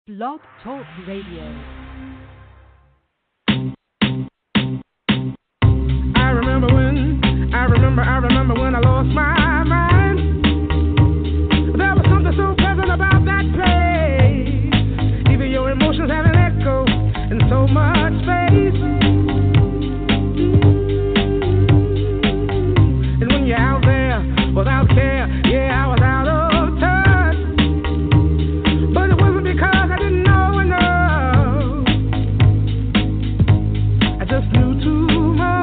Blog Talk Radio. I remember when I lost my mind. There was something so pleasant about that place. Even your emotions have an echo in so much space. And when you're out there without care, yeah, I was out of touch. But it wasn't because I didn't know enough. I just knew too much.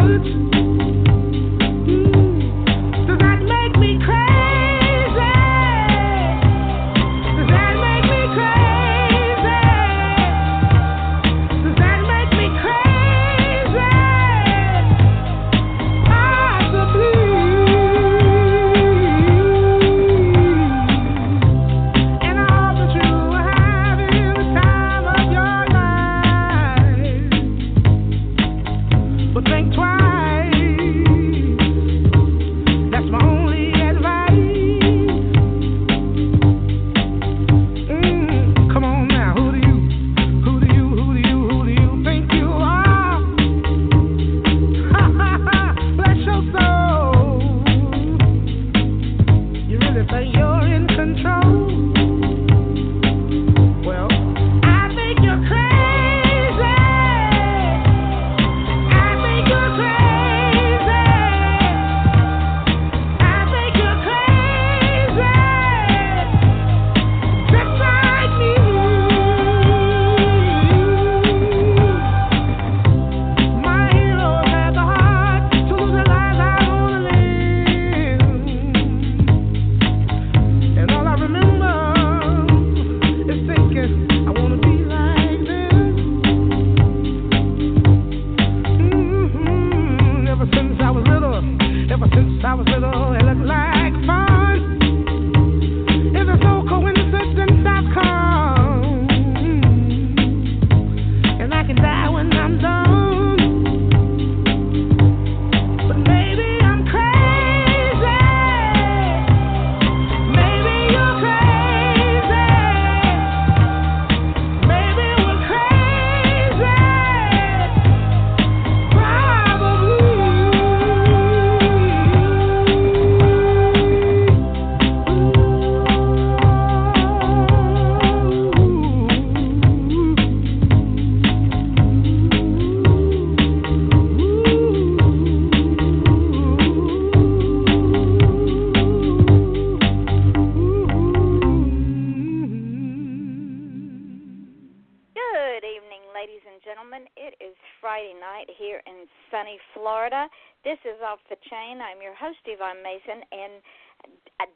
Florida. This is Off the Chain. I'm your host, Yvonne Mason, and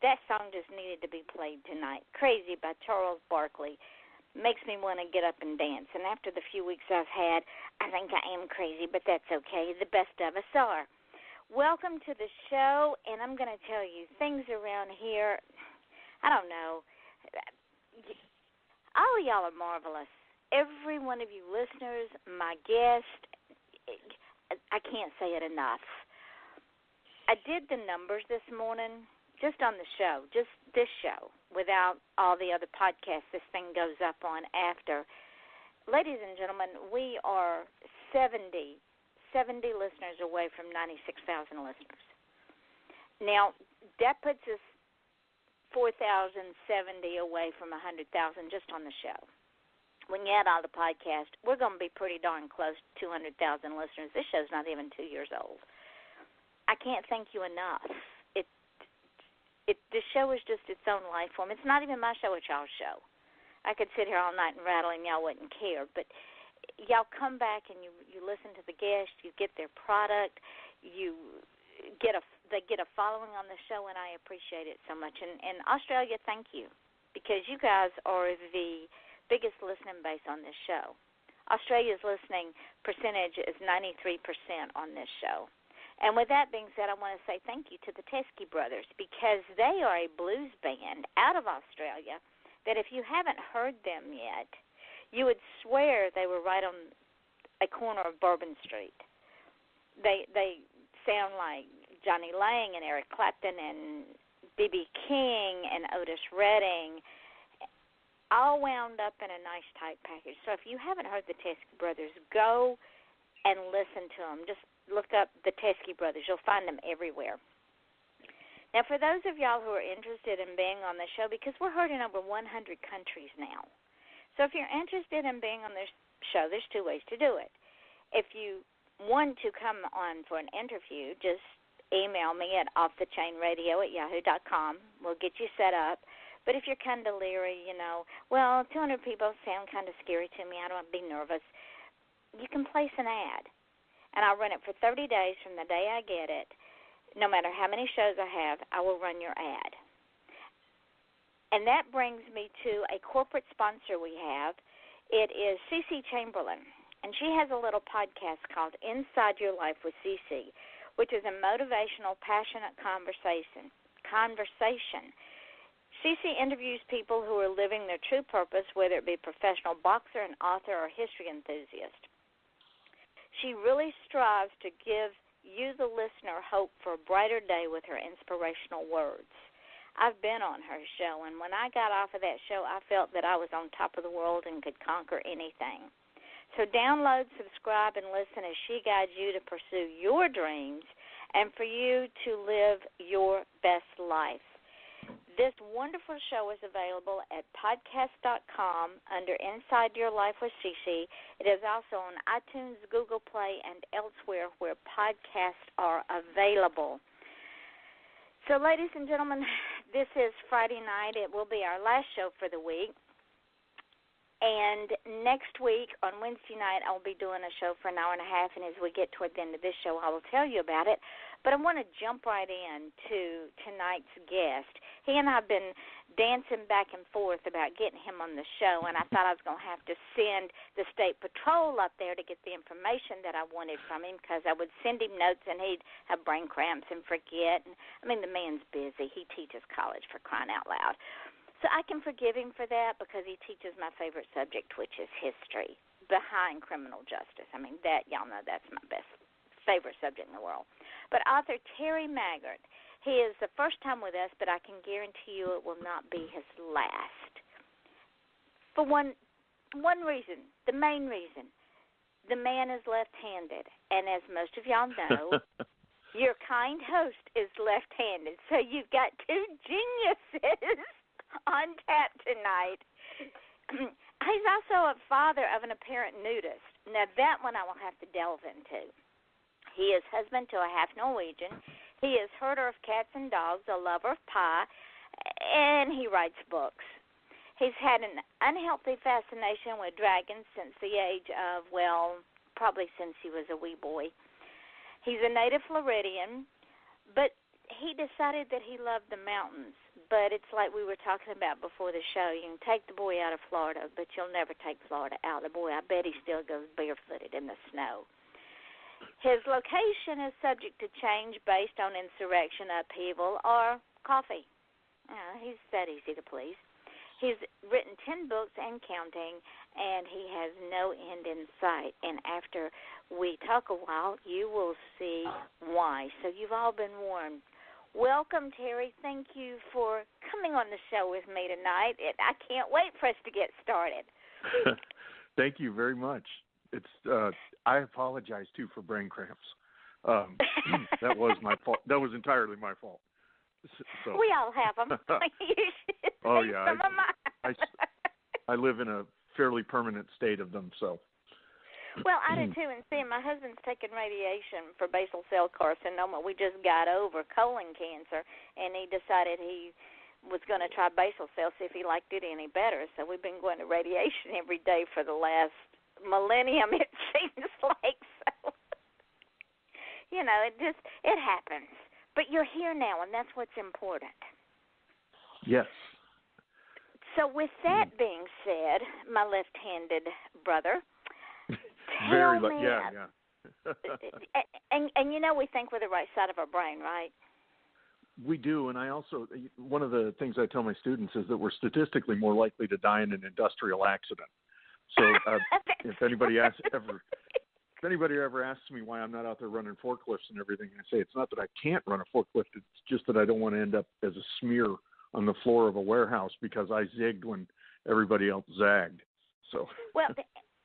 that song just needed to be played tonight. Crazy by Charles Barkley. Makes me want to get up and dance. And after the few weeks I've had, I think I am crazy, but that's okay. The best of us are. Welcome to the show, and I'm going to tell you, things around here, I don't know. All of y'all are marvelous. Every one of you listeners, my guest, I can't say it enough. I did the numbers this morning just on the show, just this show, without all the other podcasts this thing goes up on after. Ladies and gentlemen, we are 70 listeners away from 96,000 listeners. Now, that puts us 4,070 away from 100,000 just on the show. When you add all the podcasts, we're going to be pretty darn close to 200,000 listeners. This show's not even 2 years old. I can't thank you enough. This show is just its own life form. It's not even my show, it's y'all's show. I could sit here all night and rattle and y'all wouldn't care, but y'all come back and you listen to the guests, you get their product, they get a following on the show, and I appreciate it so much. And Australia, thank you, because you guys are the biggest listening base on this show. Australia's listening percentage is 93% on this show. And with that being said, I want to say thank you to the Teskey Brothers, because they are a blues band out of Australia that if you haven't heard them yet, you would swear they were right on a corner of Bourbon Street. They sound like Johnny Lang and Eric Clapton and B.B. King and Otis Redding all wound up in a nice, tight package. So if you haven't heard the Teskey Brothers, go and listen to them. Just look up the Teskey Brothers. You'll find them everywhere. Now, for those of y'all who are interested in being on the show, because we're heard in over 100 countries now. So if you're interested in being on this show, there's two ways to do it. If you want to come on for an interview, just email me at offthechainradio@yahoo.com. We'll get you set up. But if you're kind of leery, 200 people sound kind of scary to me. I don't want to be nervous. You can place an ad, and I'll run it for 30 days from the day I get it. No matter how many shows I have, I will run your ad. And that brings me to a corporate sponsor we have. It is CeCe Chamberlain, and she has a little podcast called Inside Your Life with CeCe, which is a motivational, passionate conversation. CeCe interviews people who are living their true purpose, whether it be professional boxer, an author, or history enthusiast. She really strives to give you, the listener, hope for a brighter day with her inspirational words. I've been on her show, and when I got off of that show, I felt that I was on top of the world and could conquer anything. So download, subscribe, and listen as she guides you to pursue your dreams and for you to live your best life. This wonderful show is available at podcast.com under Inside Your Life with CeCe. It is also on iTunes, Google Play, and elsewhere where podcasts are available. So, ladies and gentlemen, this is Friday night. It will be our last show for the week. And next week, on Wednesday night, I'll be doing a show for an hour and a half, and as we get toward the end of this show, I will tell you about it. But I want to jump right in to tonight's guest. He and I have been dancing back and forth about getting him on the show, and I thought I was going to have to send the state patrol up there to get the information that I wanted from him, because I would send him notes and he'd have brain cramps and forget. I mean, the man's busy. He teaches college, for crying out loud. So I can forgive him for that because he teaches my favorite subject, which is history behind criminal justice. I mean, that, y'all know that's my favorite subject in the world. But author Terry Maggert, he is the first time with us, but I can guarantee you it will not be his last. For one reason, the main reason, the man is left-handed, and as most of y'all know, your kind host is left-handed, so you've got two geniuses on tap tonight. He's also a father of an apparent nudist. Now, that one I will have to delve into. He is husband to a half-Norwegian. He is herder of cats and dogs, a lover of pie, and he writes books. He's had an unhealthy fascination with dragons since the age of, probably since he was a wee boy. He's a native Floridian, but he decided that he loved the mountains. But it's like we were talking about before the show. You can take the boy out of Florida, but you'll never take Florida out of the boy. I bet he still goes barefooted in the snow. His location is subject to change based on insurrection, upheaval, or coffee. He's that easy to please. He's written 10 books and counting, and he has no end in sight. And after we talk a while, you will see why. So you've all been warned. Welcome, Terry. Thank you for coming on the show with me tonight. I can't wait for us to get started. Thank you very much. I apologize, too, for brain cramps. That was my fault. That was entirely my fault. So. We all have them. Oh, yeah. I live in a fairly permanent state of them, so. Well, I do, too. And see, my husband's taking radiation for basal cell carcinoma. We just got over colon cancer, and he decided he was going to try basal cell, see if he liked it any better. So we've been going to radiation every day for the last millennium, it seems like. So, it happens. But you're here now, and that's what's important. Yes. So with that being said, my left-handed brother, yeah. and we think with the right side of our brain, right? We do, and I also, one of the things I tell my students is that we're statistically more likely to die in an industrial accident. So if anybody ever asks me why I'm not out there running forklifts and everything, I say it's not that I can't run a forklift, it's just that I don't want to end up as a smear on the floor of a warehouse because I zigged when everybody else zagged. So. Well,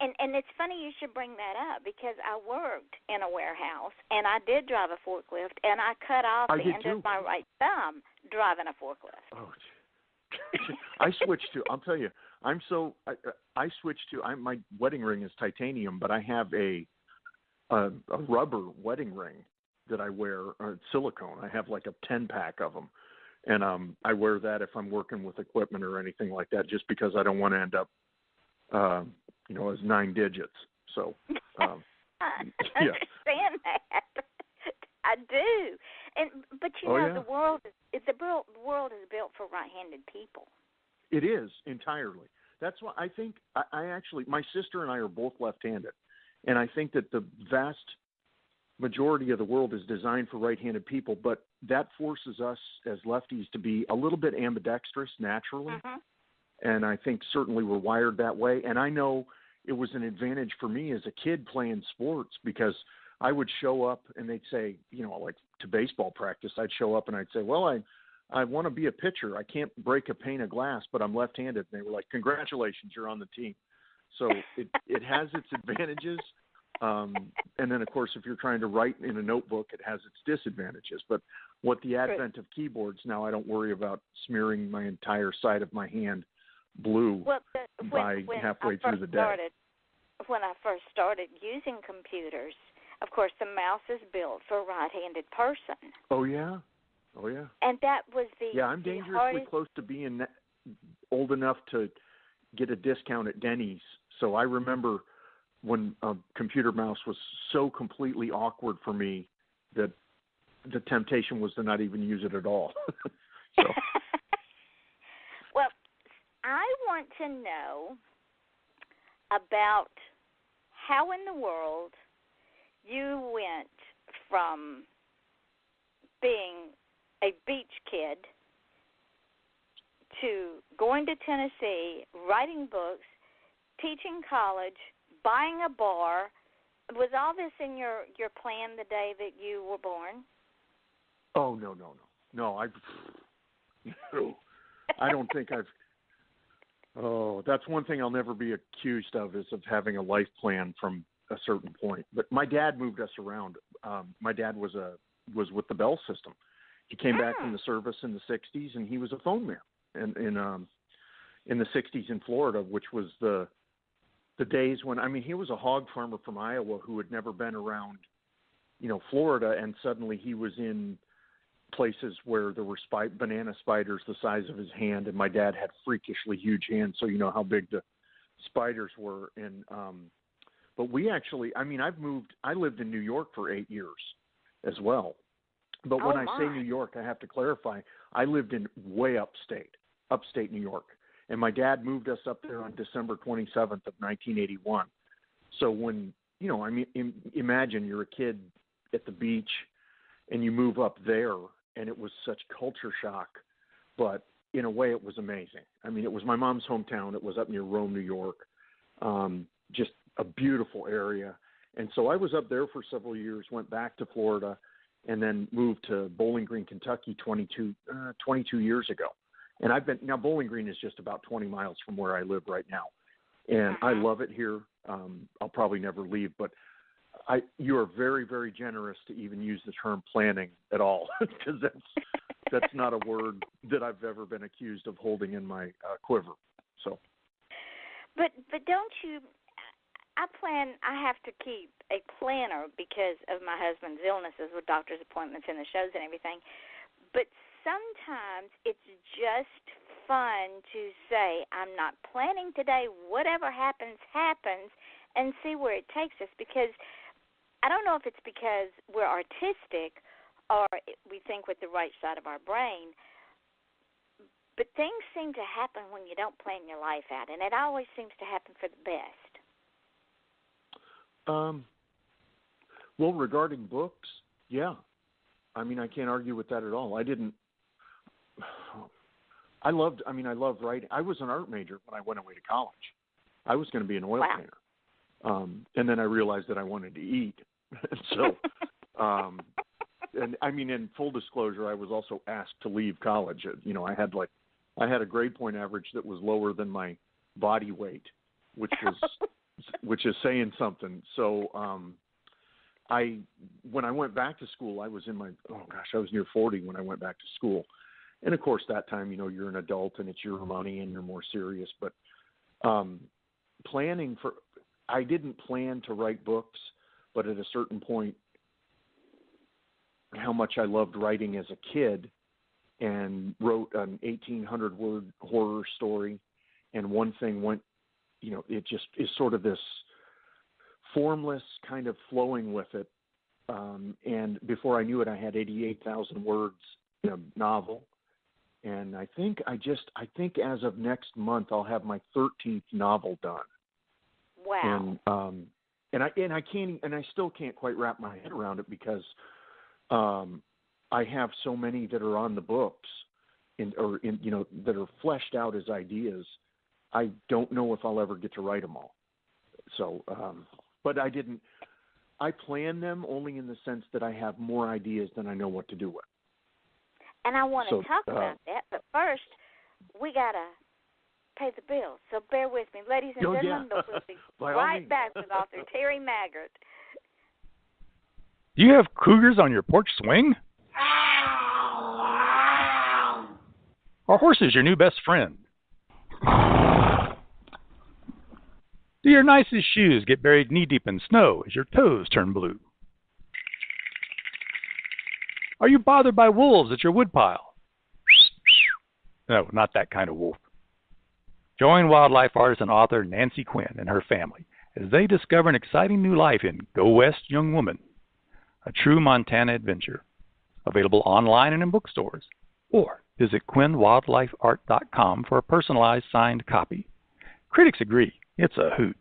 and it's funny you should bring that up because I worked in a warehouse and I did drive a forklift and I cut off the end of my right thumb driving a forklift. Oh, I switched to. I'll tell you, I switched to. My wedding ring is titanium, but I have a rubber wedding ring that I wear, silicone. I have like a 10-pack of them, and I wear that if I'm working with equipment or anything like that, just because I don't want to end up, as 9 digits. So, I understand that. I do, but the world is built for right-handed people. It is entirely. That's why I think I actually, my sister and I are both left-handed, and I think that the vast majority of the world is designed for right-handed people, but that forces us as lefties to be a little bit ambidextrous naturally, and I think certainly we're wired that way. And I know it was an advantage for me as a kid playing sports because I would show up and they'd say, like to baseball practice, I'd show up and I'd say, well, I want to be a pitcher. I can't break a pane of glass, but I'm left-handed. And they were like, congratulations, you're on the team. So it has its advantages. And then, of course, if you're trying to write in a notebook, it has its disadvantages. But with the advent of keyboards, now I don't worry about smearing my entire side of my hand blue by halfway through the day. When I first started using computers, of course, the mouse is built for a right-handed person. Oh, yeah? And that was I'm dangerously close to being old enough to get a discount at Denny's. So I remember when a computer mouse was so completely awkward for me that the temptation was to not even use it at all. So. Well, I want to know about how in the world you went from being a beach kid to going to Tennessee, writing books, teaching college, buying a bar. Was all this in your plan the day that you were born? Oh, no. I don't think I've. Oh, that's one thing I'll never be accused of is of having a life plan from a certain point. But my dad moved us around. My dad was with the Bell system. He came back from the service in the '60s, and he was a phone man in the '60s in Florida, which was the days when he was a hog farmer from Iowa who had never been around, Florida, and suddenly he was in places where there were banana spiders the size of his hand, and my dad had freakishly huge hands, so you know how big the spiders were. And but we actually, I lived in New York for 8 years as well. But when I say New York, I have to clarify, I lived in way upstate New York. And my dad moved us up there on December 27th of 1981. So when, imagine you're a kid at the beach and you move up there, and it was such culture shock. But in a way, it was amazing. It was my mom's hometown. It was up near Rome, New York, just a beautiful area. And so I was up there for several years, went back to Florida, and then moved to Bowling Green, Kentucky 22 years ago. And now Bowling Green is just about 20 miles from where I live right now. And I love it here. I'll probably never leave, but you are very, very generous to even use the term planning at all, because that's not a word that I've ever been accused of holding in my quiver. So. But don't you, I have to keep a planner because of my husband's illnesses with doctor's appointments and the shows and everything. But sometimes it's just fun to say, I'm not planning today. Whatever happens, happens, and see where it takes us. Because I don't know if it's because we're artistic or we think with the right side of our brain, but things seem to happen when you don't plan your life out, and it always seems to happen for the best. Well, regarding books, yeah. I can't argue with that at all. I love writing. I was an art major when I went away to college. I was going to be an oil painter. And then I realized that I wanted to eat. So, and in full disclosure, I was also asked to leave college. I had a grade point average that was lower than my body weight, which is saying something. So when I went back to school, I was I was near 40 when I went back to school. And of course that time, you're an adult and it's your money and you're more serious, but I didn't plan to write books, but at a certain point, how much I loved writing as a kid, and wrote an 1,800-word horror story, and one thing went, it just is sort of this formless kind of flowing with it, and before I knew it, I had 88,000 words in a novel, and I think as of next month I'll have my 13th novel done. Wow. And I still can't quite wrap my head around it because I have so many that are on the books that are fleshed out as ideas. I don't know if I'll ever get to write them all. So, but I plan them only in the sense that I have more ideas than I know what to do with. And I want to talk about that, but first, we got to pay the bills. So bear with me. Ladies and gentlemen, we'll be right back with author Terry Maggert. Do you have cougars on your porch swing? Are horses your new best friend? Do your nicest shoes get buried knee-deep in snow as your toes turn blue? Are you bothered by wolves at your woodpile? No, not that kind of wolf. Join wildlife artist and author Nancy Quinn and her family as they discover an exciting new life in Go West, Young Woman, a true Montana adventure. Available online and in bookstores. Or visit QuinnWildlifeArt.com for a personalized signed copy. Critics agree, it's a hoot.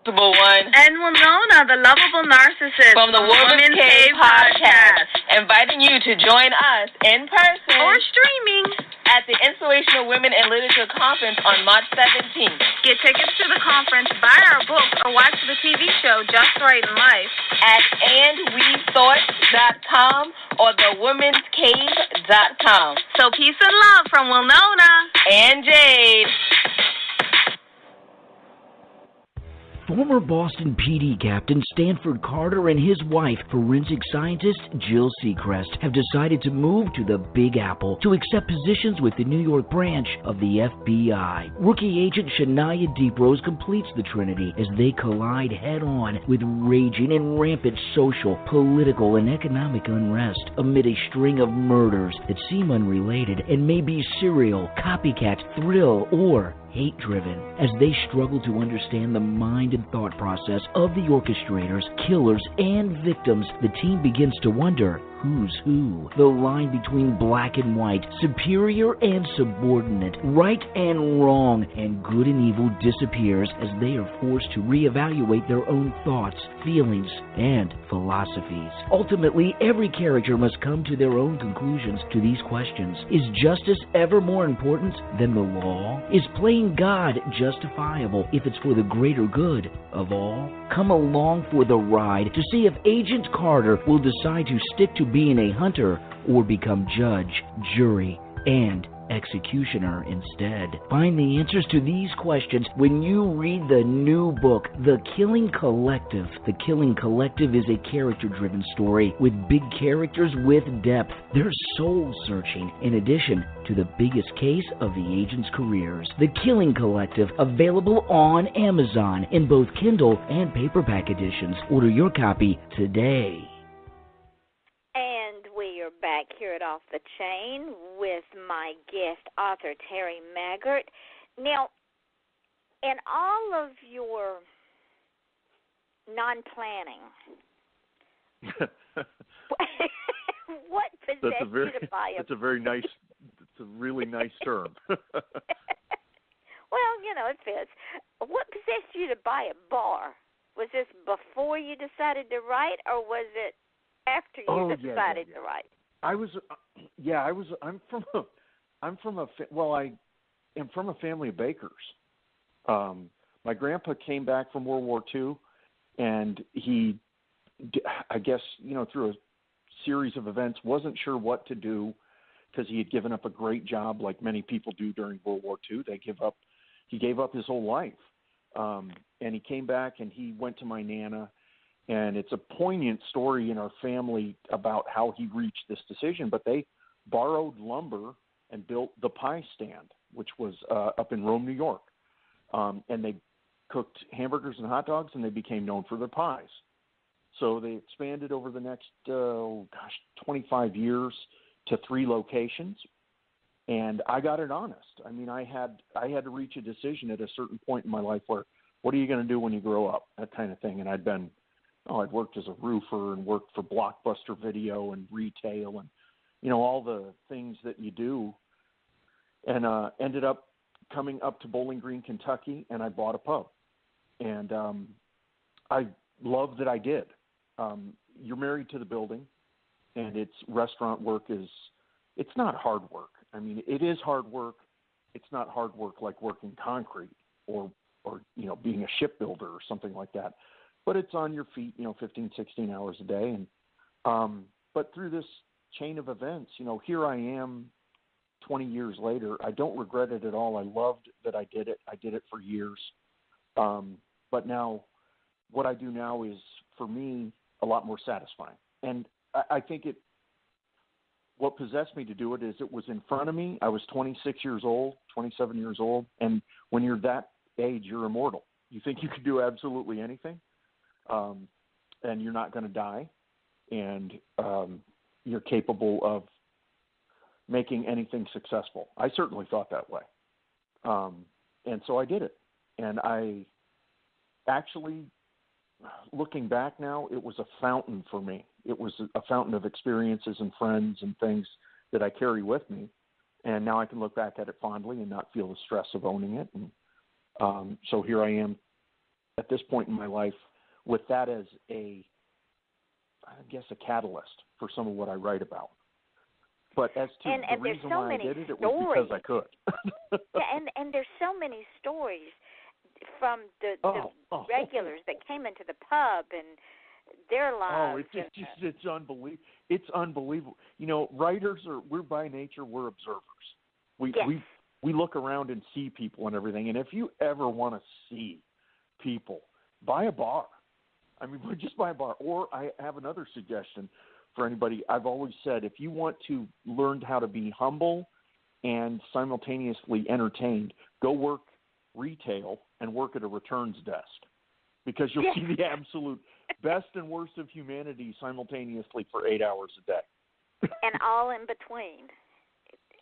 One. And Winona, the lovable narcissist from the Woman's Cave podcast, inviting you to join us in person or streaming at the Inspirational Women in Literature Conference on March 17th. Get tickets to the conference, buy our books, or watch the TV show Just Right in Life at andwethought.com or thewomenscave.com. So peace and love from Winona and Jade. Former Boston PD Captain Stanford Carter and his wife, forensic scientist Jill Seacrest, have decided to move to the Big Apple to accept positions with the New York branch of the FBI. Rookie agent Shania Deeprose completes the trinity as they collide head-on with raging and rampant social, political, and economic unrest amid a string of murders that seem unrelated and may be serial, copycat, thrill, or hate-driven. As they struggle to understand the mind and thought process of the orchestrators, killers, and victims, the team begins to wonder who's who. The line between black and white, superior and subordinate, right and wrong, and good and evil disappears as they are forced to reevaluate their own thoughts, feelings, and philosophies. Ultimately, every character must come to their own conclusions to these questions. Is justice ever more important than the law? Is playing God justifiable if it's for the greater good of all? Come along for the ride to see if Agent Carter will decide to stick to being a hunter or become judge, jury, and executioner instead. Find the answers to these questions when you read the new book, The Killing Collective. The Killing Collective is a character-driven story with big characters with depth. They're soul-searching in addition to the biggest case of the agents' careers. The Killing Collective, available on Amazon in both Kindle and paperback editions. Order your copy today. Back here at Off the Chain with my guest, author Terry Maggert. Now, in all of your non-planning, what possessed you to buy a... It's a really nice term. Well, it fits. What possessed you to buy a bar? Was this before you decided to write, or was it after you decided to write? I am from a family of bakers. My grandpa came back from World War II, and he, I guess, through a series of events, wasn't sure what to do because he had given up a great job like many people do during World War II. He gave up his whole life. And he came back and he went to my Nana, and it's a poignant story in our family about how he reached this decision. But they borrowed lumber and built the pie stand, which was up in Rome, New York. And they cooked hamburgers and hot dogs, and they became known for their pies. So they expanded over the next, 25 years to 3 locations. And I got it honest. I mean, I had to reach a decision at a certain point in my life where, what are you going to do when you grow up? That kind of thing. And I'd worked as a roofer and worked for Blockbuster Video and retail and, all the things that you do. And ended up coming up to Bowling Green, Kentucky, and I bought a pub. And I love that I did. You're married to the building, and it's restaurant work it's not hard work. I mean, it is hard work. It's not hard work like working concrete or being a shipbuilder or something like that. But it's on your feet, 15, 16 hours a day. And but through this chain of events, here I am 20 years later. I don't regret it at all. I loved that I did it. I did it for years. But now what I do now is, for me, a lot more satisfying. And I think what possessed me to do it is it was in front of me. I was 26 years old, 27 years old. And when you're that age, you're immortal. You think you can do absolutely anything, and you're not going to die, and you're capable of making anything successful. I certainly thought that way. And so I did it. And I actually, looking back now, it was a fountain for me. It was a fountain of experiences and friends and things that I carry with me. And now I can look back at it fondly and not feel the stress of owning it. And so here I am at this point in my life with that as a catalyst for some of what I write about. But as to the reason why I did it, it was because I could. Yeah, and there's so many stories from the regulars that came into the pub and their lives. It's unbelievable. It's unbelievable. Writers we're by nature, we're observers. We look around and see people and everything. And if you ever want to see people, buy a bar. I mean, just buy a bar. Or I have another suggestion for anybody. I've always said, if you want to learn how to be humble and simultaneously entertained, go work retail and work at a returns desk, because you'll see the absolute best and worst of humanity simultaneously for 8 hours a day. And all in between.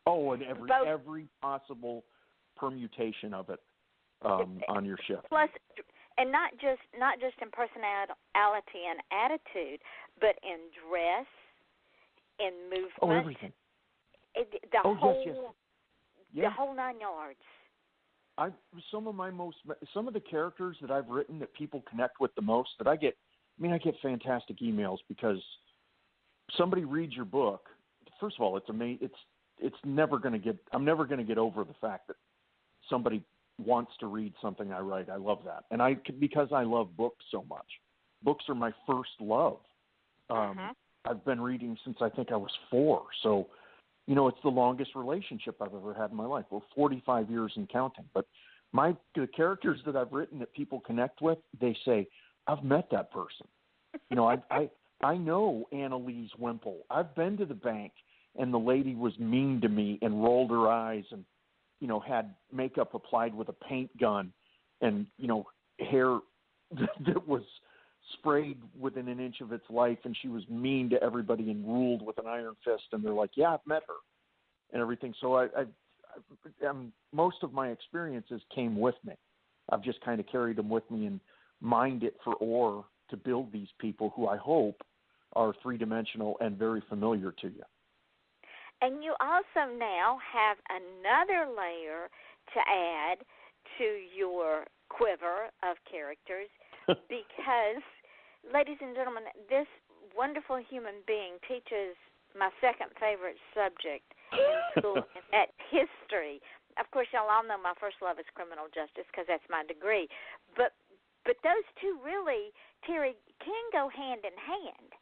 Oh, and every possible permutation of it on your shift. Plus, and not just in personality and attitude, but in dress, in movement. Oh, everything. The whole 9 yards. Some of the characters that I've written that people connect with the most, that I get fantastic emails because somebody reads your book. First of all, it's amazing. I'm never going to get over the fact that somebody wants to read something I write. I love that. And because I love books so much. Books are my first love. I've been reading since I think I was 4. So, it's the longest relationship I've ever had in my life. We're 45 years and counting. But the characters that I've written that people connect with, they say, I've met that person. I know Annalise Wemple. I've been to the bank, and the lady was mean to me and rolled her eyes and, had makeup applied with a paint gun and, hair that was sprayed within an inch of its life, and she was mean to everybody and ruled with an iron fist. And they're like, yeah, I've met her and everything. So most of my experiences came with me. I've just kind of carried them with me and mined it for ore to build these people who I hope are three-dimensional and very familiar to you. And you also now have another layer to add to your quiver of characters because, ladies and gentlemen, this wonderful human being teaches my second favorite subject in school, and that's history. Of course, y'all all know my first love is criminal justice because that's my degree. But those two really, Terry, can go hand in hand.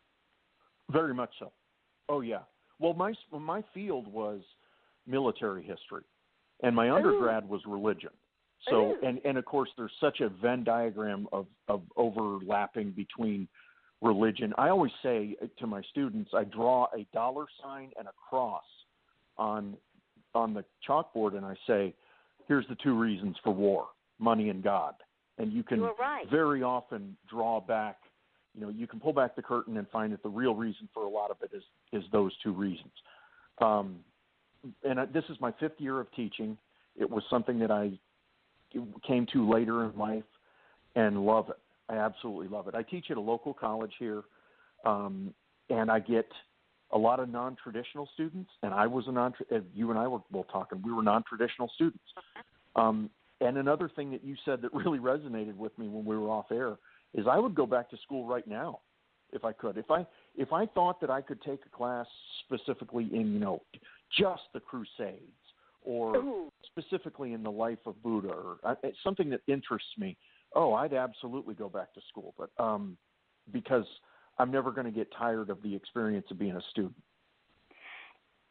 Very much so. Oh, yeah. Well, my field was military history, and my undergrad was religion. So, and of course, there's such a Venn diagram of overlapping between religion. I always say to my students, I draw a $ and a cross on the chalkboard, and I say, here's the two reasons for war: money and God. And you can very often draw back. You can pull back the curtain and find that the real reason for a lot of it is those two reasons. This is my 5th year of teaching. It was something that I came to later in life and love it. I absolutely love it. I teach at a local college here, and I get a lot of non-traditional students, and I was you and I were both talking, we were non-traditional students. And another thing that you said that really resonated with me when we were off air is I would go back to school right now if I could. If I thought that I could take a class specifically in, just the Crusades or specifically in the life of Buddha or something that interests me, I'd absolutely go back to school. But because I'm never going to get tired of the experience of being a student.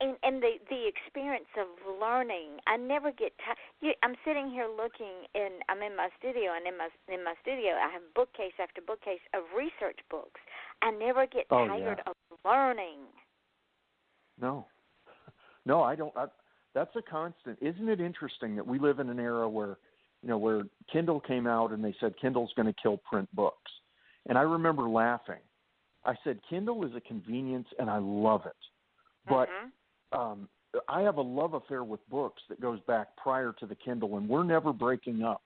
And the experience of learning, I never get tired. I'm sitting here looking, I'm in my studio, and in my studio I have bookcase after bookcase of research books. I never get tired of learning. No, I don't. That's a constant. Isn't it interesting that we live in an era where, where Kindle came out and they said Kindle's going to kill print books, and I remember laughing. I said Kindle is a convenience, and I love it, but I have a love affair with books that goes back prior to the Kindle, and we're never breaking up.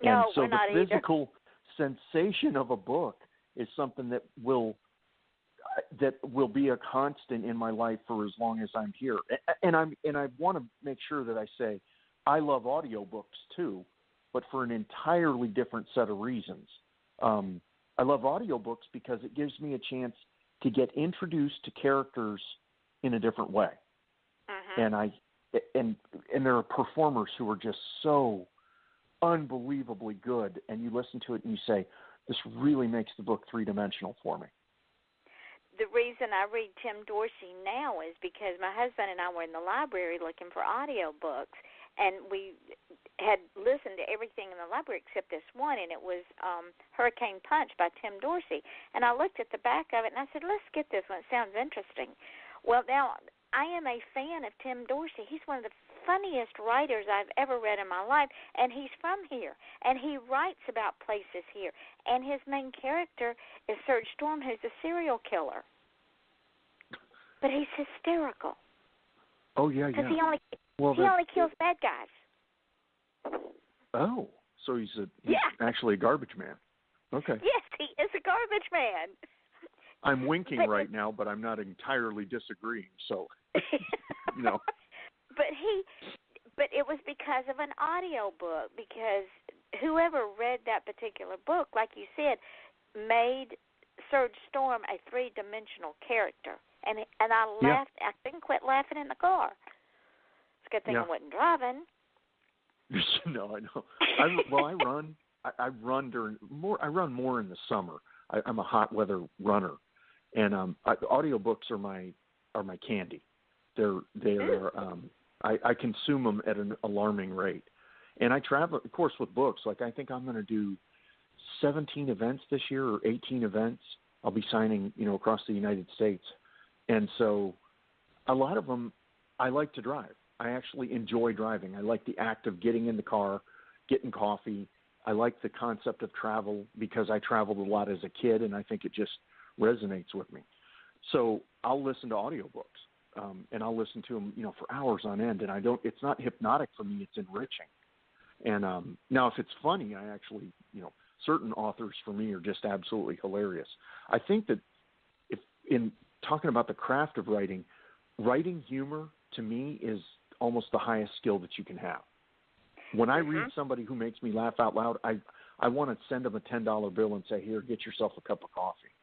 No, and so we're not the physical sensation of a book is something that will be a constant in my life for as long as I'm here. And I want to make sure that I say I love audiobooks too, but for an entirely different set of reasons. I love audiobooks because it gives me a chance to get introduced to characters in a different way. And there are performers who are just so unbelievably good, and you listen to it and you say, this really makes the book three-dimensional for me. The reason I read Tim Dorsey now is because my husband and I were in the library looking for audiobooks, and we had listened to everything in the library except this one, and it was Hurricane Punch by Tim Dorsey. And I looked at the back of it, and I said, let's get this one. It sounds interesting. Well, now, I am a fan of Tim Dorsey. He's one of the funniest writers I've ever read in my life, and he's from here, and he writes about places here. And his main character is Serge Storm, who's a serial killer. But he's hysterical. Oh, yeah, because he only kills bad guys. Oh, so he's actually a garbage man. Okay. Yes, he is a garbage man. I'm winking right now, but I'm not entirely disagreeing. So, no. But it was because of an audio book. Because whoever read that particular book, like you said, made Serge Storm a three-dimensional character, and I laughed. I couldn't quit laughing in the car. It's a good thing I wasn't driving. No, I know. I run more in the summer. I'm a hot weather runner, and audiobooks are my candy. I consume them at an alarming rate, and I travel, of course, with books. Like I think I'm going to do 17 events this year or 18 events. I'll be signing, across the United States, and so a lot of them I like to drive. I actually enjoy driving. I like the act of getting in the car, getting coffee. I like the concept of travel because I traveled a lot as a kid, and I think it just resonates with me. So I'll listen to audiobooks, and I'll listen to them, for hours on end. And it's not hypnotic for me; it's enriching. And now, if it's funny, I actually, certain authors for me are just absolutely hilarious. I think that if in talking about the craft of writing humor to me is almost the highest skill that you can have. When I read somebody who makes me laugh out loud, I want to send them a $10 bill and say, here, get yourself a cup of coffee,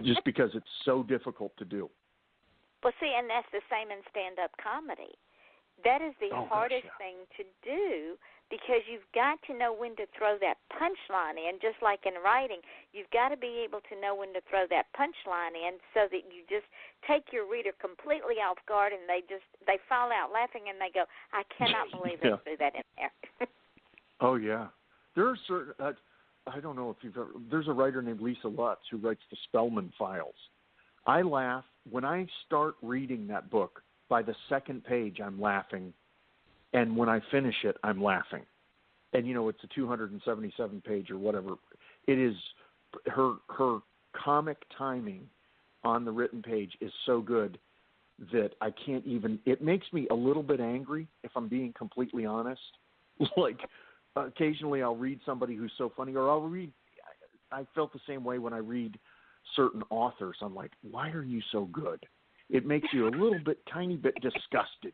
just because it's so difficult to do. Well, see, and that's the same in stand-up comedy. That is the hardest thing to do, because you've got to know when to throw that punchline in. Just like in writing, you've got to be able to know when to throw that punchline in, so that you just take your reader completely off guard, and they fall out laughing, and they go, "I cannot believe they threw that in there." Oh yeah, there are certain. I don't know if you've ever. There's a writer named Lisa Lutz who writes the Spellman Files. I laugh when I start reading that book. By the second page, I'm laughing, and when I finish it, I'm laughing. And it's a 277 page or whatever. It is her comic timing on the written page is so good that I can't even. It makes me a little bit angry, if I'm being completely honest. Like occasionally, I'll read somebody who's so funny, or I'll read. I felt the same way when I read certain authors. I'm like, why are you so good? It makes you a little bit, tiny bit disgusted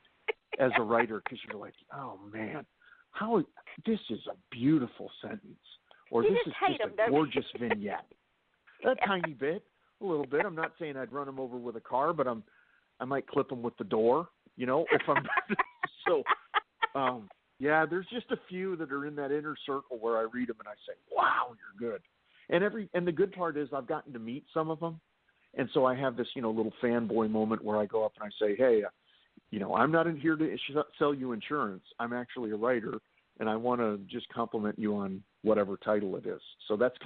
as a writer, because you're like, oh man, this is a beautiful sentence, or this is just a gorgeous vignette. A tiny bit, a little bit. I'm not saying I'd run them over with a car, but I might clip them with the door, if I'm so. Yeah, there's just a few that are in that inner circle where I read them and I say, wow, you're good. And the good part is I've gotten to meet some of them. And so I have this, little fanboy moment where I go up and I say, hey, I'm not in here to sell you insurance. I'm actually a writer, and I want to just compliment you on whatever title it is. So that's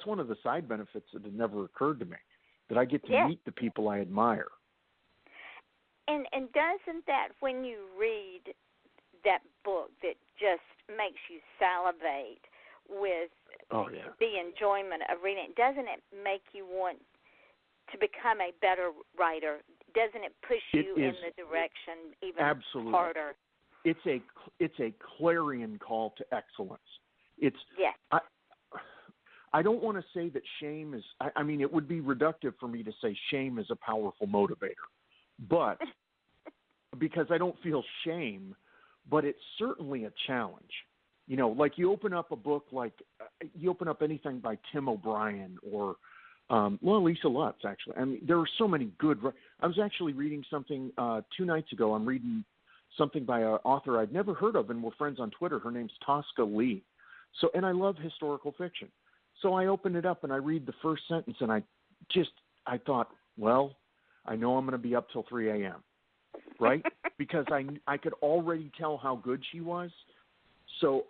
one of the side benefits that had never occurred to me, that I get to meet the people I admire. And doesn't that, when you read that book that just makes you salivate with the enjoyment of reading it, doesn't it make you want to become a better writer? Doesn't it push you in the direction even harder? It's a clarion call to excellence. I don't want to say that shame is. I mean, it would be reductive for me to say shame is a powerful motivator, but because I don't feel shame, but it's certainly a challenge. Like you open up a book, like you open up anything by Tim O'Brien or. Lisa Lutz, actually. I mean, there are so many good. I was actually reading something 2 nights ago. I'm reading something by an author I'd never heard of, and we're friends on Twitter. Her name's Tosca Lee. And I love historical fiction. So I opened it up and I read the first sentence, and I thought, well, I know I'm going to be up till 3 a.m. Right? Because I could already tell how good she was. So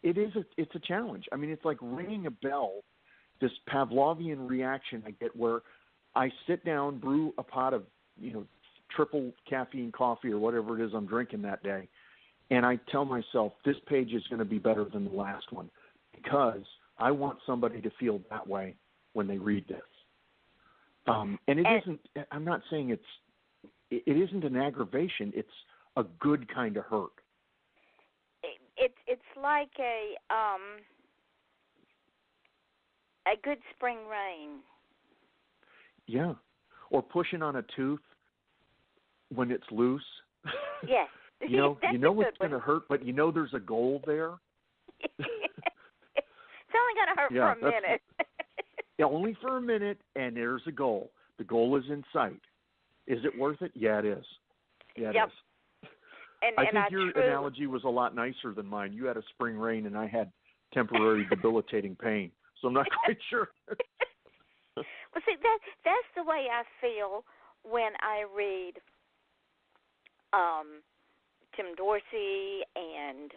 it's a challenge. I mean, it's like ringing a bell. This Pavlovian reaction I get where I sit down, brew a pot of, triple caffeine coffee or whatever it is I'm drinking that day, and I tell myself this page is going to be better than the last one, because I want somebody to feel that way when they read this. And it isn't. I'm not saying it isn't an aggravation. It's a good kind of hurt. It's like a good spring rain. Yeah. Or pushing on a tooth when it's loose. Yes. you know it's going to hurt, but there's a goal there. It's only going to hurt for a minute. Only for a minute, and there's a goal. The goal is in sight. Is it worth it? Yeah, it is. Yeah, it is. I think your analogy was a lot nicer than mine. You had a spring rain, and I had temporary debilitating pain. So I'm not quite sure. Well, see, that's the way I feel when I read Tim Dorsey and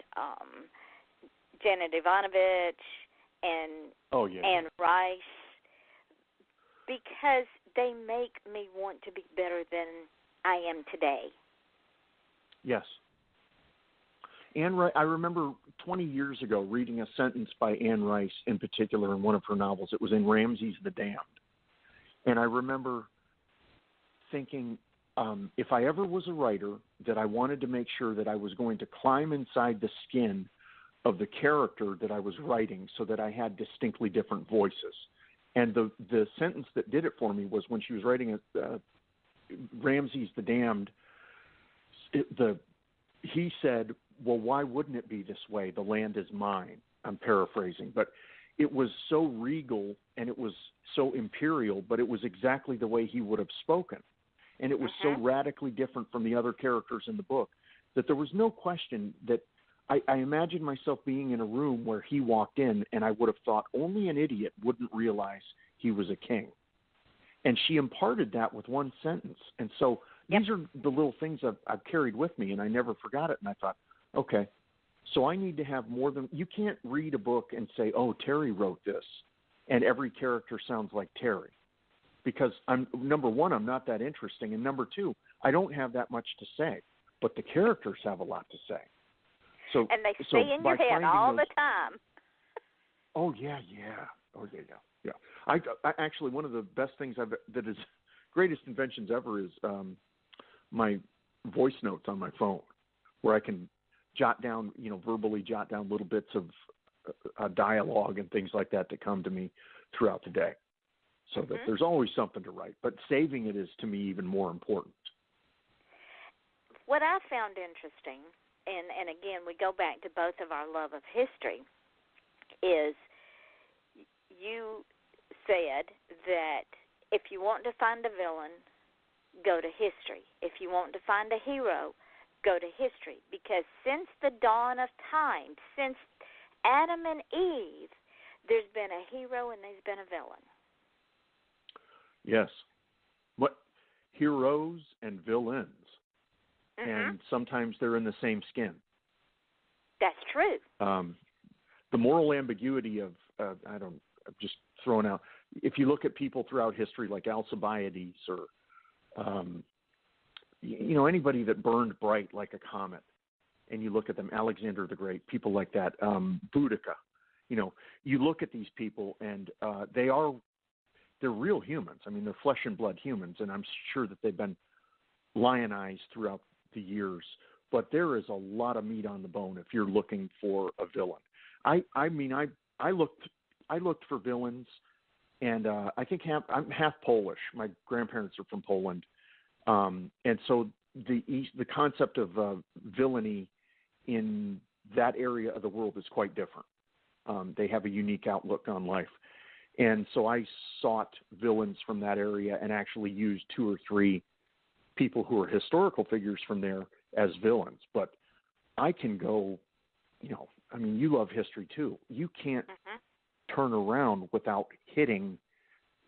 Janet Ivanovich and Anne Rice, because they make me want to be better than I am today. Yes. Anne Rice, I remember 20 years ago reading a sentence by Anne Rice in particular in one of her novels. It was in Ramses the Damned. And I remember thinking, if I ever was a writer, that I wanted to make sure that I was going to climb inside the skin of the character that I was writing so that I had distinctly different voices. And the sentence that did it for me was when she was writing Ramses the Damned, he said, well, why wouldn't it be this way? The land is mine. I'm paraphrasing. But it was so regal and it was so imperial, but it was exactly the way he would have spoken. and it was so radically different from the other characters in the book that there was no question that I imagined myself being in a room where he walked in, and I would have thought only an idiot wouldn't realize he was a king. And she imparted that with one sentence. And so these are the little things I've carried with me, and I never forgot it. And I thought, okay, so I need to have more than – you can't read a book and say, oh, Terry wrote this, and every character sounds like Terry. Because, number one, I'm not that interesting, and number two, I don't have that much to say. But the characters have a lot to say. So, and they stay in your head all the time. Oh, yeah. Oh, yeah. I actually, one of the best things that is greatest inventions ever is my voice notes on my phone, where I can jot down, verbally jot down little bits of dialogue and things like that come to me throughout the day, so that there's always something to write. But saving it is, to me, even more important. What I found interesting, and again, we go back to both of our love of history, is you said that if you want to find a villain, go to history. If you want to find a hero, go to history. Because since the dawn of time, since Adam and Eve, there's been a hero and there's been a villain. Yes. What heroes and villains. And sometimes they're in the same skin. That's true. The moral ambiguity of, I'm just throwing out, if you look at people throughout history like Alcibiades or, anybody that burned bright like a comet, and you look at them, Alexander the Great, people like that, Boudica, you look at these people and they're real humans. I mean, they're flesh and blood humans, and I'm sure that they've been lionized throughout the years, but there is a lot of meat on the bone if you're looking for a villain. I looked for villains, and I think I'm half Polish. My grandparents are from Poland, and so the concept of villainy in that area of the world is quite different. They have a unique outlook on life, and so I sought villains from that area and actually used 2 or 3 people who are historical figures from there as villains. But I can go, you love history too. You can't turn around without hitting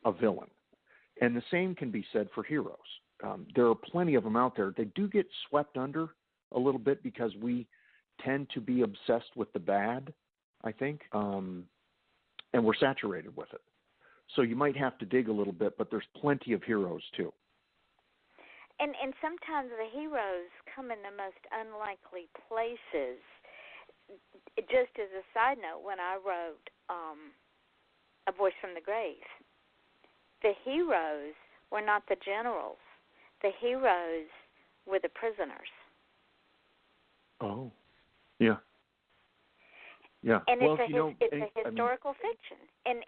a villain. And the same can be said for heroes. There are plenty of them out there. They do get swept under a little bit because we tend to be obsessed with the bad, I think, and we're saturated with it. So you might have to dig a little bit, but there's plenty of heroes too. And sometimes the heroes come in the most unlikely places. Just as a side note, when I wrote A Voice from the Grave, the heroes were not the generals. The heroes were the prisoners. Oh, yeah. Yeah. And well, it's a historical fiction. And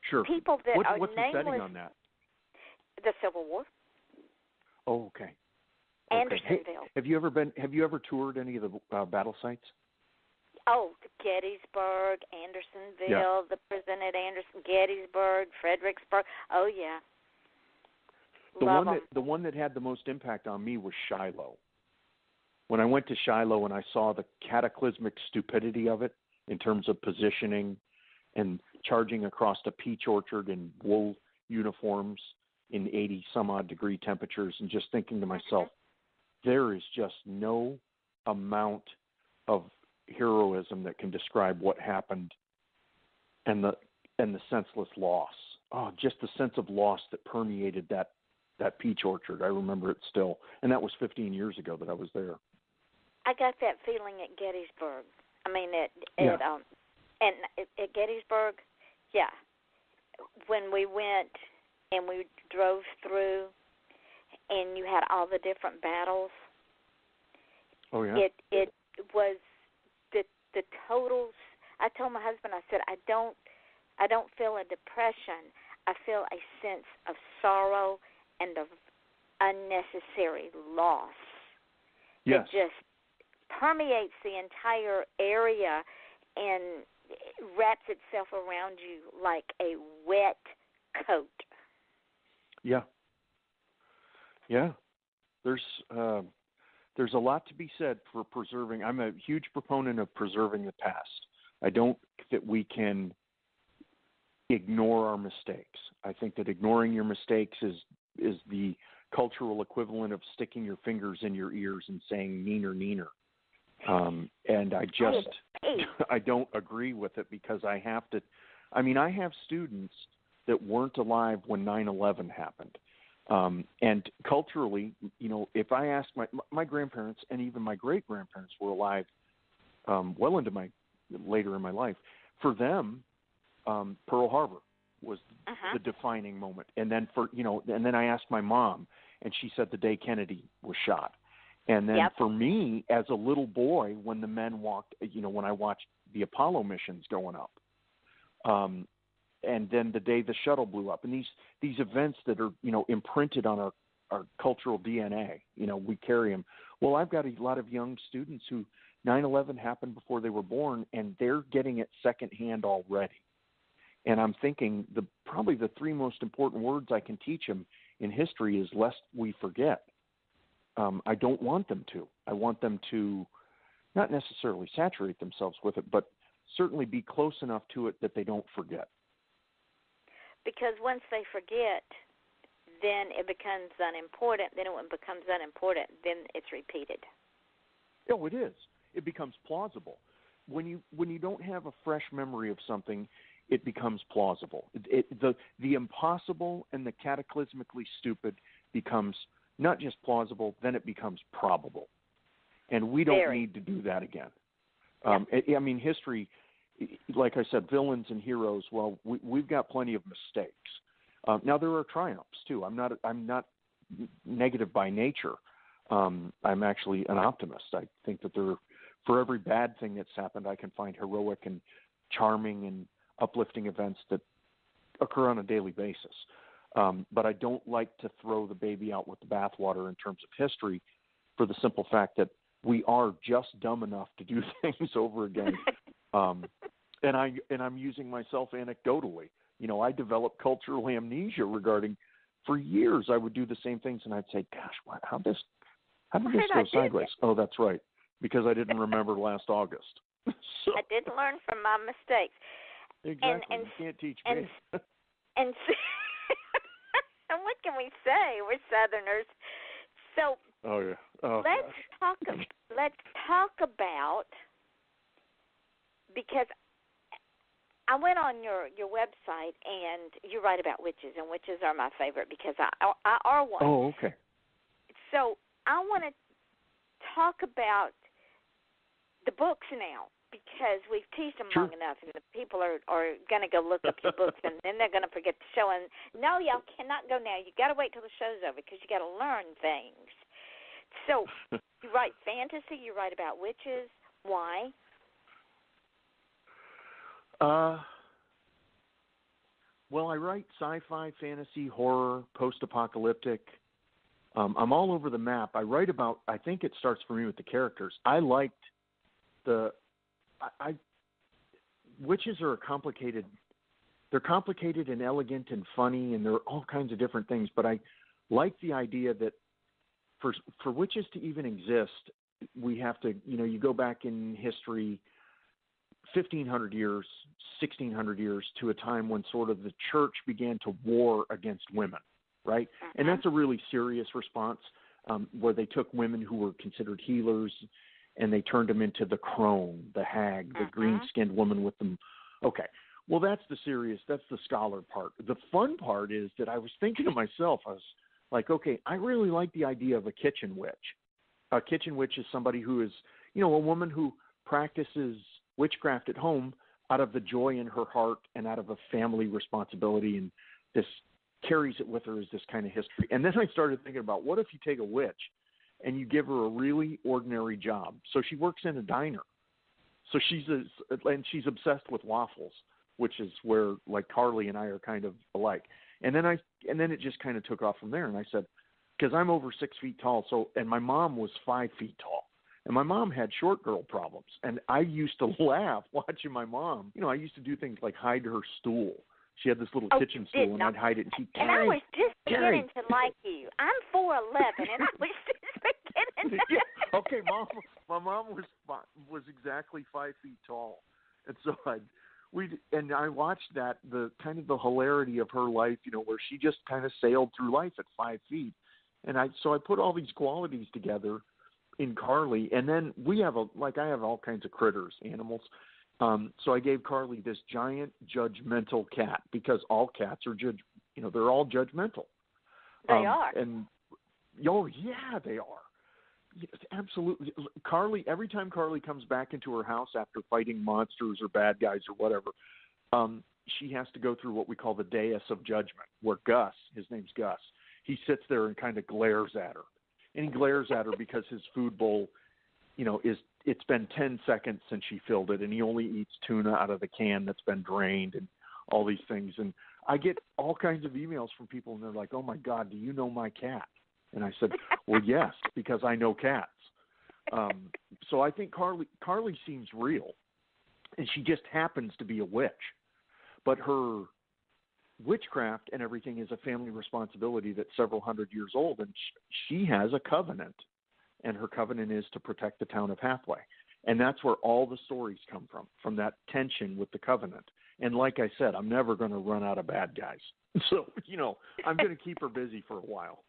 sure. People that are what's nameless. the setting on that? The Civil War. Oh, okay. Andersonville. Hey, have you ever toured any of the battle sites? Oh, Gettysburg, Andersonville, the prison at Gettysburg, Fredericksburg. Oh, yeah. The one that had the most impact on me was Shiloh. When I went to Shiloh and I saw the cataclysmic stupidity of it in terms of positioning and charging across a peach orchard in wool uniforms in 80-some-odd degree temperatures, and just thinking to myself, there is just no amount of heroism that can describe what happened and the senseless loss. Oh, just the sense of loss that permeated that peach orchard. I remember it still. And that was 15 years ago that I was there. I got that feeling at Gettysburg. I mean, at Gettysburg, yeah. When we went and we drove through, and you had all the different battles. Oh yeah. It was the totals. I told my husband, I said, I don't feel a depression. I feel a sense of sorrow and of unnecessary loss. Yes. It just permeates the entire area and wraps itself around you like a wet coat. Yeah. Yeah, there's a lot to be said for preserving. I'm a huge proponent of preserving the past. I don't think that we can ignore our mistakes. I think that ignoring your mistakes is the cultural equivalent of sticking your fingers in your ears and saying neener, neener. And I don't agree with it because I have students that weren't alive when 9/11 happened. And culturally, if I ask my grandparents and even my great-grandparents were alive well into later in my life, for them, Pearl Harbor was the defining moment. And then and then I asked my mom, and she said the day Kennedy was shot. And then for me, as a little boy, when the men walked, when I watched the Apollo missions going up, and then the day the shuttle blew up, and these events that are, imprinted on our cultural DNA, we carry them. Well, I've got a lot of young students who 9/11 happened before they were born, and they're getting it secondhand already. And I'm thinking probably the three most important words I can teach them in history is lest we forget. I don't want them to. I want them to not necessarily saturate themselves with it, but certainly be close enough to it that they don't forget. Because once they forget, then it becomes unimportant. Then when it becomes unimportant, then it's repeated. Oh, it is. It becomes plausible. When you don't have a fresh memory of something, it becomes plausible. The impossible and the cataclysmically stupid becomes not just plausible, then it becomes probable. And we don't need to do that again. History, like I said, villains and heroes, well, we've got plenty of mistakes. Now, there are triumphs, too. I'm not negative by nature. I'm actually an optimist. I think that for every bad thing that's happened, I can find heroic and charming and uplifting events that occur on a daily basis. But I don't like to throw the baby out with the bathwater in terms of history, for the simple fact that we are just dumb enough to do things over again. And I'm using myself anecdotally. I developed cultural amnesia regarding, for years I would do the same things, and I'd say, "Gosh, how did this go sideways?" Oh, that's right, because I didn't remember last August. So, I didn't learn from my mistakes. Exactly. You can't teach me. And what can we say? We're Southerners. So let's talk about, because I went on your website, and you write about witches, and witches are my favorite because I are one. Oh, okay. So I want to talk about the books now, because we've teased them long enough, and the people are going to go look up your books, and then they're going to forget the show. And no, y'all cannot go now. You got to wait till the show's over, because you got to learn things. So you write fantasy. You write about witches. Why? Well, I write sci-fi, fantasy, horror, post-apocalyptic. I'm all over the map. I write about, I think it starts for me with the characters. I liked witches are complicated. They're complicated and elegant and funny, and they're all kinds of different things. But I like the idea that for witches to even exist, we have to, you go back in history 1,500 years, 1,600 years to a time when sort of the church began to war against women, right? And that's a really serious response, where they took women who were considered healers and they turned them into the crone, the hag, the green-skinned woman with them. Okay, well, that's the scholar part. The fun part is that I was thinking to myself, I was like, okay, I really like the idea of a kitchen witch. A kitchen witch is somebody who is, a woman who practices witchcraft at home out of the joy in her heart and out of a family responsibility, and this carries it with her as this kind of history. And then I started thinking about, what if you take a witch and you give her a really ordinary job? So she works in a diner. So and she's obsessed with waffles, which is where, like, Carly and I are kind of alike. And then it just kind of took off from there. And I said, because I'm over 6 feet tall, and my mom was 5 feet tall. And my mom had short girl problems. And I used to laugh watching my mom. I used to do things like hide her stool. She had this little kitchen stool, and I'd hide it. And she'd, and I was just Terry. beginning to like you. I'm 4'11", and I was just beginning to... Okay, my mom was exactly 5 feet tall, and so I watched that, the kind of the hilarity of her life, where she just kind of sailed through life at 5 feet, and I put all these qualities together in Carly, and then I have all kinds of critters, animals. So I gave Carly this giant judgmental cat, because all cats are they're all judgmental. They are. And oh yeah, they are. Yes, absolutely. Carly, every time Carly comes back into her house after fighting monsters or bad guys or whatever, she has to go through what we call the dais of judgment, where Gus, his name's Gus, he sits there and kind of glares at her. And he glares at her because his food bowl, it's been 10 seconds since she filled it, and he only eats tuna out of the can that's been drained and all these things. And I get all kinds of emails from people, and they're like, oh, my God, do you know my cat? And I said, well, yes, because I know cats. So I think Carly seems real, and she just happens to be a witch. But her witchcraft and everything is a family responsibility that's several hundred years old, and she has a covenant, and her covenant is to protect the town of Hathaway. And that's where all the stories come from that tension with the covenant. And like I said, I'm never going to run out of bad guys. So, I'm going to keep her busy for a while.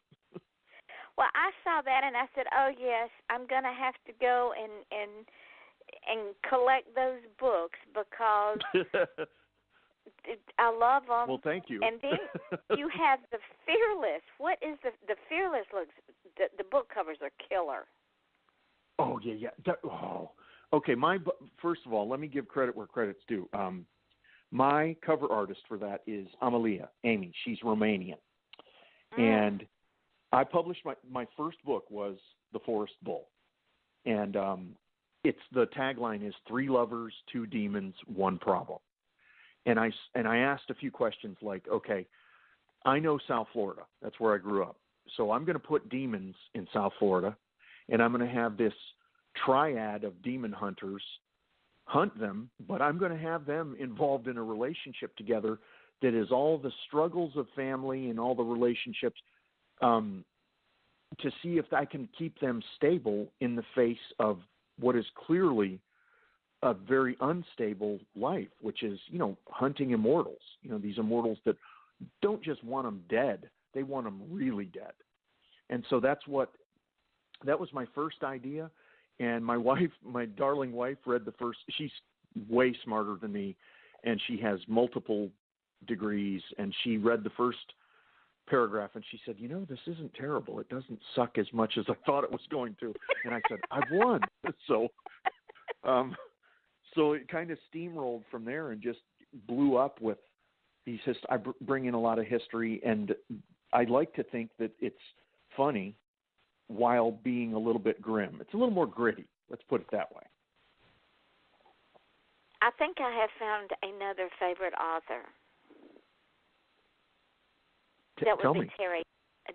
Well, I saw that, and I said, oh, yes, I'm going to have to go and collect those books, because I love them. Well, thank you. And then you have the Fearless. What is the Fearless? Looks the book covers are killer. Oh yeah. Okay. First of all, let me give credit where credit's due. My cover artist for that is Amy. She's Romanian, and I published my first book was The Forest Bull, and the tagline is 3 lovers, 2 demons, 1 problem. And I asked a few questions like, okay, I know South Florida. That's where I grew up. So I'm going to put demons in South Florida, and I'm going to have this triad of demon hunters hunt them, but I'm going to have them involved in a relationship together that is all the struggles of family and all the relationships, to see if I can keep them stable in the face of what is clearly a very unstable life, which is, hunting immortals, these immortals that don't just want them dead, they want them really dead. And so that was my first idea. And my darling wife read the first, she's way smarter than me, and she has multiple degrees, and she read the first paragraph, and she said, this isn't terrible. It doesn't suck as much as I thought it was going to. And I said, I've won. So it kind of steamrolled from there and just blew up with these. I bring in a lot of history, and I like to think that it's funny while being a little bit grim. It's a little more gritty. Let's put it that way. I think I have found another favorite author. Tell me.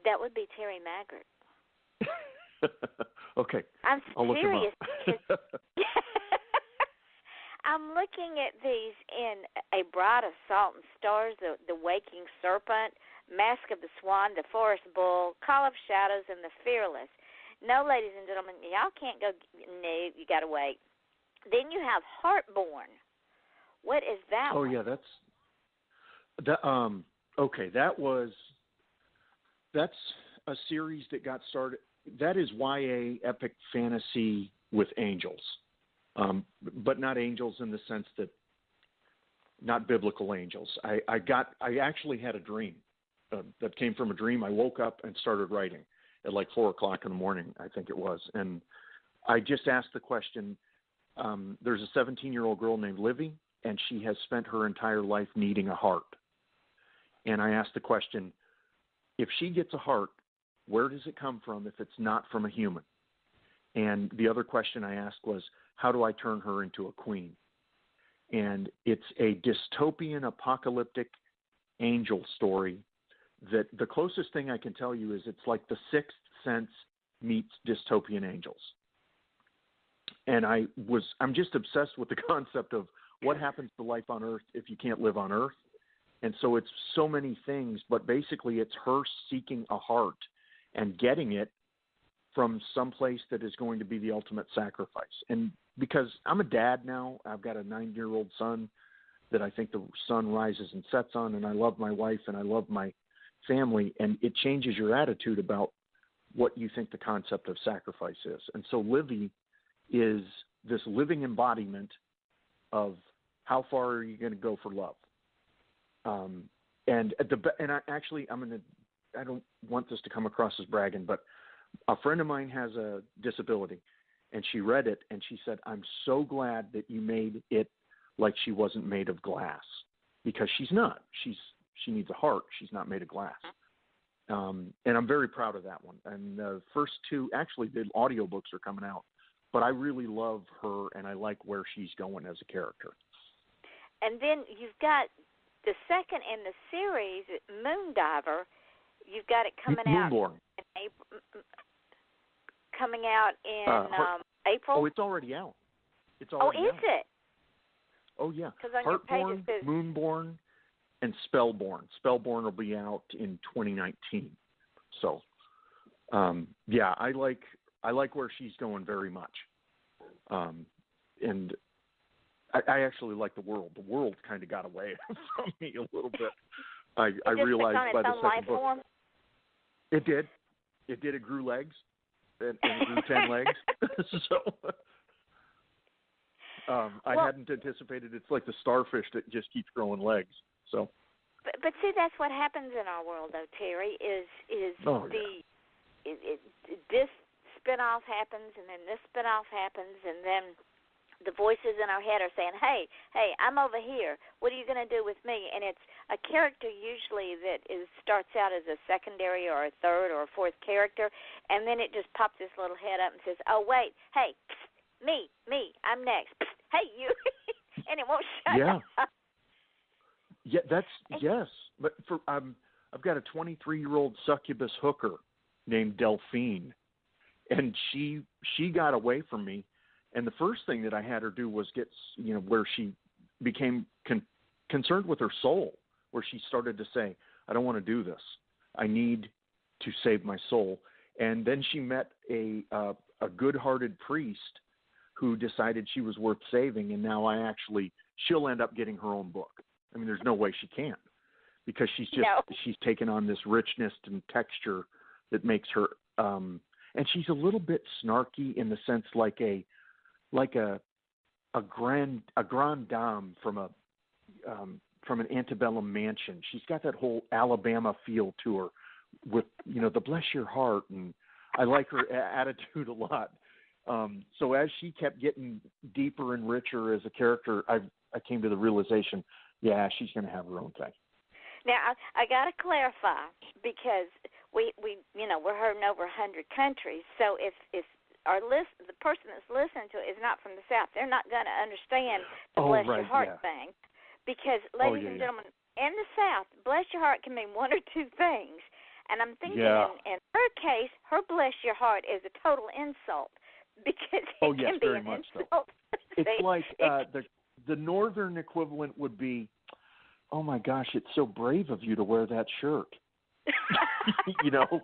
That would be Terry Maggert. Okay. I'm serious. Look I'm looking at these in A Bride of Salt and Stars, the Waking Serpent, Mask of the Swan, The Forest Bull, Call of Shadows, and The Fearless. No, ladies and gentlemen, y'all can't go. No, you got to wait. Then you have Heartborn. What is that? Oh one? yeah, that's okay. That's a series that got started. That is YA epic fantasy with angels. But not angels in the sense that, not biblical angels. I actually had a dream that came from a dream. I woke up and started writing at like 4:00 in the morning, I think it was. And I just asked the question, there's a 17-year-old girl named Livy, and she has spent her entire life needing a heart. And I asked the question, if she gets a heart, where does it come from if it's not from a human? And the other question I asked was, how do I turn her into a queen? And it's a dystopian, apocalyptic angel story that the closest thing I can tell you is it's like The Sixth Sense meets dystopian angels. And I'm just obsessed with the concept of what happens to life on Earth if you can't live on Earth. And so it's so many things, but basically it's her seeking a heart and getting it from some place that is going to be the ultimate sacrifice. And because I'm a dad now, I've got a 9-year-old son that I think the sun rises and sets on, and I love my wife and I love my family, and it changes your attitude about what you think the concept of sacrifice is. And so Livy is this living embodiment of how far are you going to go for love. And I don't want this to come across as bragging, but a friend of mine has a disability, and she read it and she said, "I'm so glad that you made it like she wasn't made of glass," because she's not. She needs a heart. She's not made of glass. And I'm very proud of that one. And the first two, actually, the audiobooks are coming out, but I really love her and I like where she's going as a character. And then you've got the second in the series, Moondiver. You've got it coming Moonborn. out in April. Coming out in April. Oh, it's already out. It's already is out. it? Oh yeah. Because on your page it says Moonborn, and Spellborn. Spellborn will be out in 2019. So, yeah, I like where she's going very much. And I actually like the world. The world kind of got away from me a little bit. I realized by the second book. Form? It did. It did. It grew legs. And it grew 10 legs. So I hadn't anticipated. It's like the starfish that just keeps growing legs. So. But see, that's what happens in our world, though, Terry. This spinoff happens, and then this spinoff happens, and then the voices in our head are saying, hey, I'm over here. What are you going to do with me? And it's a character usually that starts out as a secondary or a third or a fourth character, and then it just pops this little head up and says, oh, wait, hey, psst, me, I'm next. Psst, hey, you. And it won't shut up. Yeah, yes. But I've got a 23-year-old succubus hooker named Delphine, and she got away from me. And the first thing that I had her do was get, where she became concerned with her soul, where she started to say, I don't want to do this. I need to save my soul. And then she met a good-hearted priest who decided she was worth saving, and now she'll end up getting her own book. I mean, there's no way she can't, because she's taken on this richness and texture that makes her, and she's a little bit snarky in the sense like a grand dame from an antebellum mansion. She's got that whole Alabama feel to her, with the bless your heart, and I like her attitude a lot. So as she kept getting deeper and richer as a character, I came to the realization, yeah, she's going to have her own thing. Now I got to clarify, because we're heard in over 100 countries. So if the person that's listening to it is not from the South, they're not going to understand the bless your heart thing. Because, ladies and gentlemen, in the South, bless your heart can mean one or two things. And I'm thinking in her case, her bless your heart is a total insult, because it can be an insult. So. It's like the northern equivalent would be, oh my gosh, it's so brave of you to wear that shirt. There you go.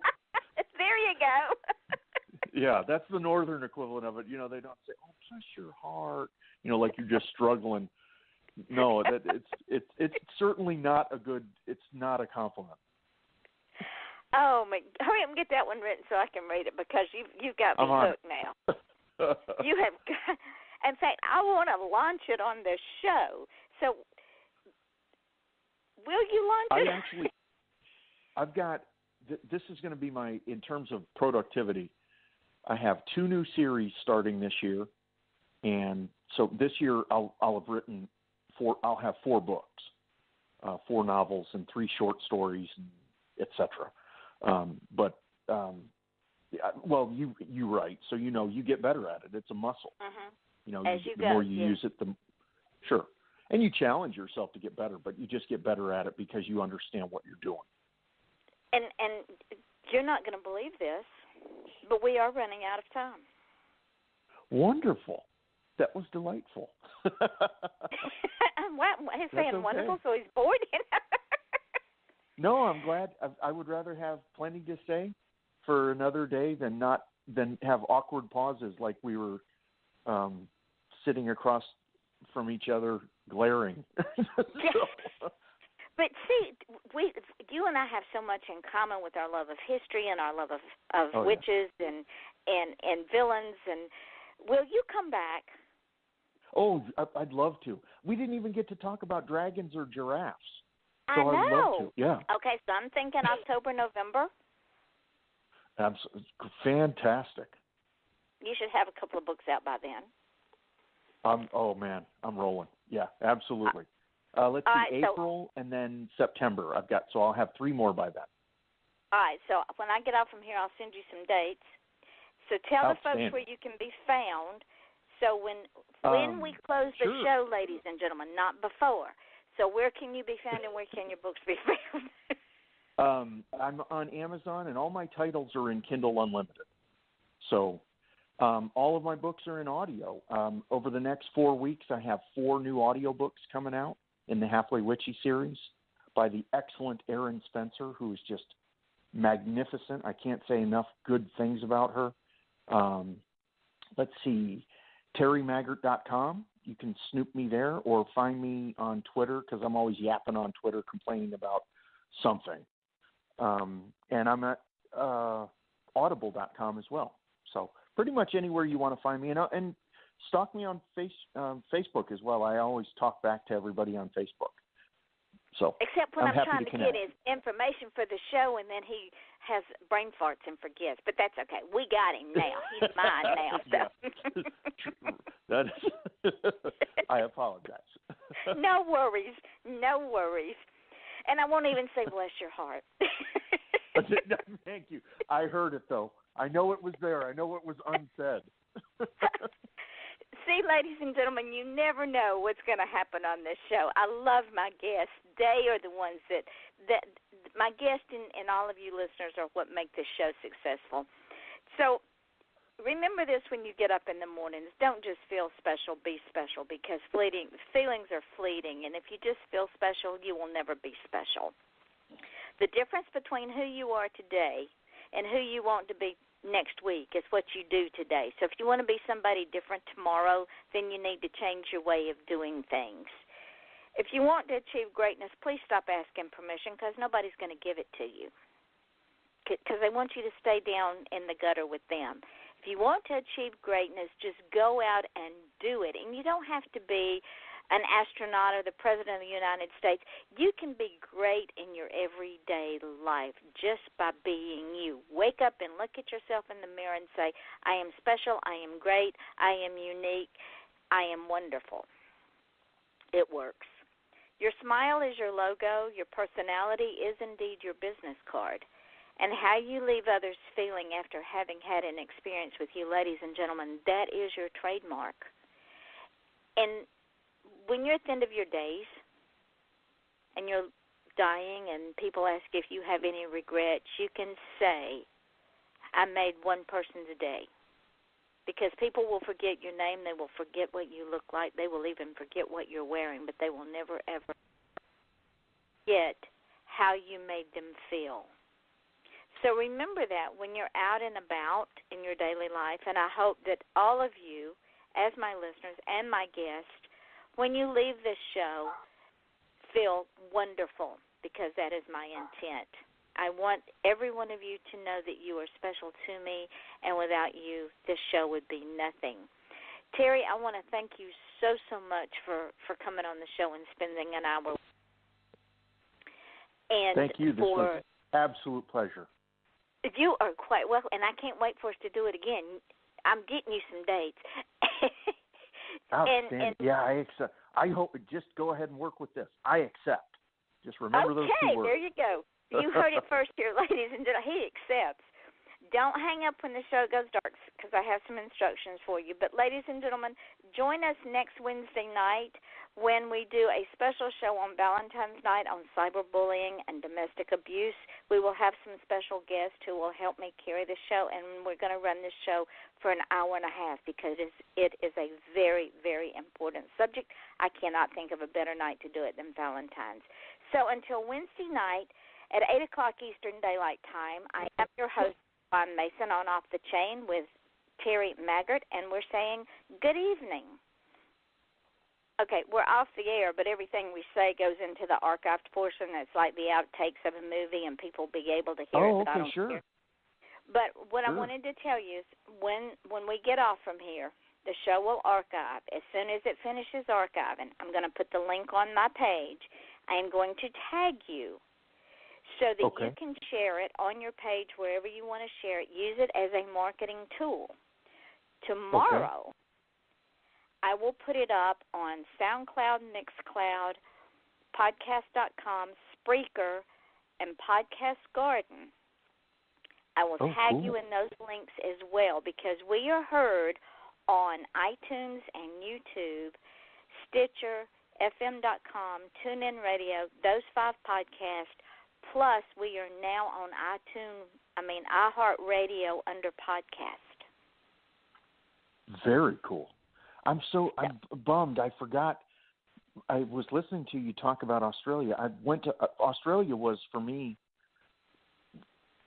Yeah, that's the northern equivalent of it. They don't say, "Oh, bless your heart," like you're just struggling. No, it's certainly not it's not a compliment. Oh my! Hurry up and get that one written so I can read it, because you've got me hooked now. You have got. In fact, I want to launch it on the show. So, will you launch it? I've got. This is going to be in terms of productivity. I have 2 new series starting this year, and so this year I'll have written 4. I'll have 4 books, 4 novels and 3 short stories, etc. Well, you write, so you get better at it. It's a muscle. Mm-hmm. The more you use it, sure, and you challenge yourself to get better, but you just get better at it because you understand what you're doing. And you're not going to believe this, but we are running out of time. Wonderful. That was delightful. He's saying wonderful, so he's bored. No, I'm glad. I would rather have plenty to say for another day than have awkward pauses like we were sitting across from each other glaring. But see, you and I have so much in common with our love of history and our love of witches and villains. And will you come back? Oh, I'd love to. We didn't even get to talk about dragons or giraffes. So I know. I'd love to. Yeah. Okay, so I'm thinking October, November. Fantastic. You should have a couple of books out by then. Oh man, I'm rolling. Yeah, absolutely. Let's see, April and then September. So I'll have 3 more by then. All right. So when I get out from here, I'll send you some dates. So tell the folks where you can be found. So when we close the show, ladies and gentlemen, not before. So where can you be found and where can your books be found? I'm on Amazon, and all my titles are in Kindle Unlimited. So all of my books are in audio. Over the next 4 weeks, I have 4 new audiobooks coming out in the Halfway Witchy series by the excellent Erin Spencer, who is just magnificent. I can't say enough good things about her. Let's see, terrymaggert.com. You can snoop me there or find me on Twitter because I'm always yapping on Twitter complaining about something. And I'm at audible.com as well. So pretty much anywhere you want to find me. And stalk me on Facebook as well. I always talk back to everybody on Facebook. So except when I'm trying to get his information for the show, and then he has brain farts and forgets. But that's okay. We got him now. He's mine now. So. That is, I apologize. No worries. No worries. And I won't even say bless your heart. Thank you. I heard it, though. I know it was there. I know it was unsaid. See, ladies and gentlemen, you never know what's going to happen on this show. I love my guests. They are the ones that my guests and all of you listeners are what make this show successful. So remember this when you get up in the mornings. Don't just feel special, be special, because feelings are fleeting. And if you just feel special, you will never be special. The difference between who you are today and who you want to be next week is what you do today. So if you want to be somebody different tomorrow, then you need to change your way of doing things. If you want to achieve greatness, please stop asking permission because nobody's going to give it to you because they want you to stay down in the gutter with them. If you want to achieve greatness, just go out and do it. And you don't have to be an astronaut or the President of the United States. You can be great in your everyday life just by being you. Wake up and look at yourself in the mirror and say, I am special, I am great, I am unique, I am wonderful. It works. Your smile is your logo. Your personality is indeed your business card. And how you leave others feeling after having had an experience with you, ladies and gentlemen, that is your trademark. And when you're at the end of your days and you're dying and people ask if you have any regrets, you can say, I made one person's day. Because people will forget your name, they will forget what you look like, they will even forget what you're wearing, but they will never, ever forget how you made them feel. So remember that when you're out and about in your daily life, and I hope that all of you, as my listeners and my guests, when you leave this show, feel wonderful, because that is my intent. I want every one of you to know that you are special to me, and without you, this show would be nothing. Terry, I want to thank you so much for coming on the show and spending an hour. And thank you. This was an absolute pleasure. You are quite welcome, and I can't wait for us to do it again. I'm getting you some dates. Outstanding. Yeah, I accept. I hope. Just go ahead and work with this. I accept. Just remember those 2 words. Okay, there you go. You heard it first here, ladies and gentlemen. He accepts. Don't hang up when the show goes dark because I have some instructions for you. But, ladies and gentlemen, join us next Wednesday night when we do a special show on Valentine's night on cyberbullying and domestic abuse. We will have some special guests who will help me carry the show, and we're going to run this show for an hour and a half because it is a very, very important subject. I cannot think of a better night to do it than Valentine's. So until Wednesday night At 8 o'clock Eastern Daylight Time, I am your host, Ron Mason, on Off the Chain with Terry Maggert, and we're saying good evening. Okay, we're off the air, but everything we say goes into the archived portion. It's like the outtakes of a movie, and people will be able to hear it, but I don't care. But what I wanted to tell you is when we get off from here, the show will archive. As soon as it finishes archiving, I'm going to put the link on my page. I am going to tag you so that you can share it on your page wherever you want to share it. Use it as a marketing tool. Tomorrow, I will put it up on SoundCloud, Mixcloud, Podcast.com, Spreaker, and Podcast Garden. I will tag you in those links as well because we are heard on iTunes and YouTube, Stitcher, FM.com, TuneIn Radio, those 5 podcasts, plus we are now on iHeartRadio under podcast. Very cool. I'm bummed. I forgot. I was listening to you talk about Australia. I went to Australia was for me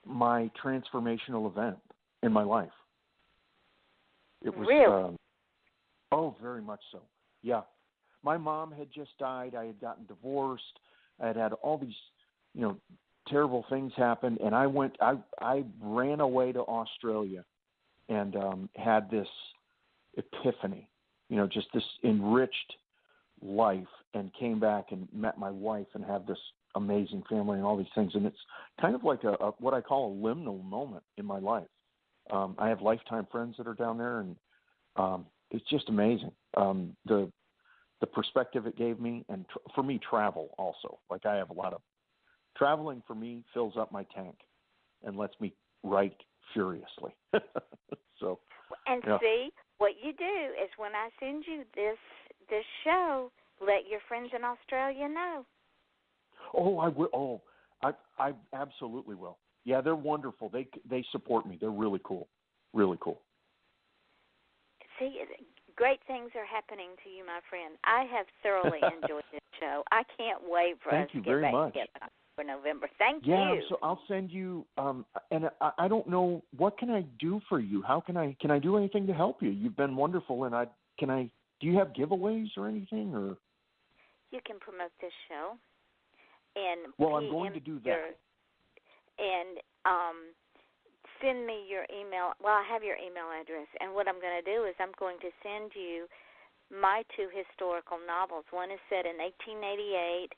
my transformational event in my life. It was really? Very much so. Yeah. My mom had just died. I had gotten divorced. I had all these, terrible things happen, and I ran away to Australia and had this epiphany. Just this enriched life, and came back and met my wife and have this amazing family and all these things. And it's kind of like a what I call a liminal moment in my life. I have lifetime friends that are down there, and it's just amazing. The perspective it gave me, and for me, travel also. Like I have a lot of traveling for me fills up my tank and lets me write furiously. So. And see, what you do is when I send you this show, let your friends in Australia know. Oh, I will. Oh, I absolutely will. Yeah, they're wonderful. They support me. They're really cool. Really cool. See, great things are happening to you, my friend. I have thoroughly enjoyed this show. I can't wait for us to get back together for November. Thank you. Yeah, so I'll send you. And I don't know, what can I do for you? How can I do anything to help you? You've been wonderful, and do you have giveaways or anything, or? You can promote this show. And I'm going to do that. And send me your email. Well, I have your email address. And what I'm going to do is I'm going to send you my 2 historical novels. One is set in 1888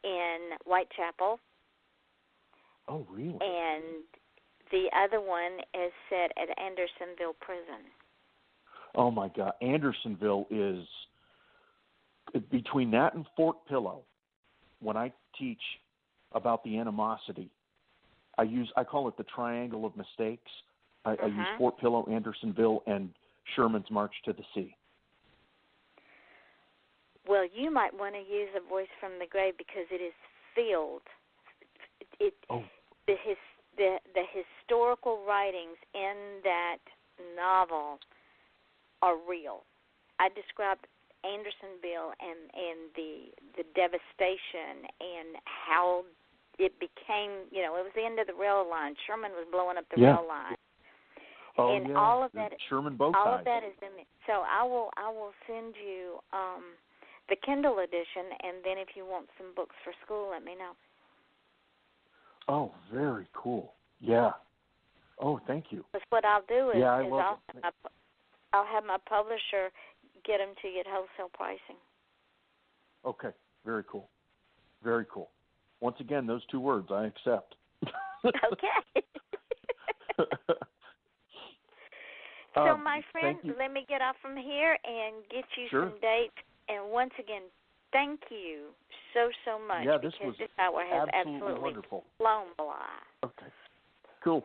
in Whitechapel. Oh, really? And the other one is set at Andersonville Prison. Oh, my God. Andersonville is between that and Fort Pillow. When I teach about the animosity, I call it the triangle of mistakes. I use Fort Pillow, Andersonville, and Sherman's March to the Sea. Well, you might want to use A Voice from the Grave because it is filled. The historical writings in that novel are real. I described Andersonville and the devastation and how it became, it was the end of the rail line. Sherman was blowing up the rail line. Oh, and all of that, Sherman bow ties. All of that is in it. So I will send you the Kindle edition, and then if you want some books for school, let me know. Oh, very cool. Yeah. Oh, thank you. Because what I'll do is, I'll have my publisher get them to you at wholesale pricing. Okay. Very cool. Very cool. Once again, those 2 words, I accept. Okay. So, my friend, let me get off from here and get you some dates. And once again, thank you so much. Yeah, this hour has absolutely wonderful. Flown by. Okay. Cool.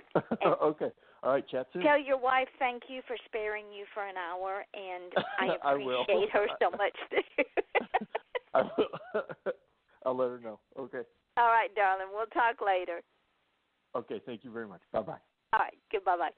Okay. All right, chat soon. Tell your wife thank you for sparing you for an hour, and I appreciate her so much too. I will. I'll let her know. Okay. All right, darling. We'll talk later. Okay. Thank you very much. Bye-bye. All right. Goodbye. Bye.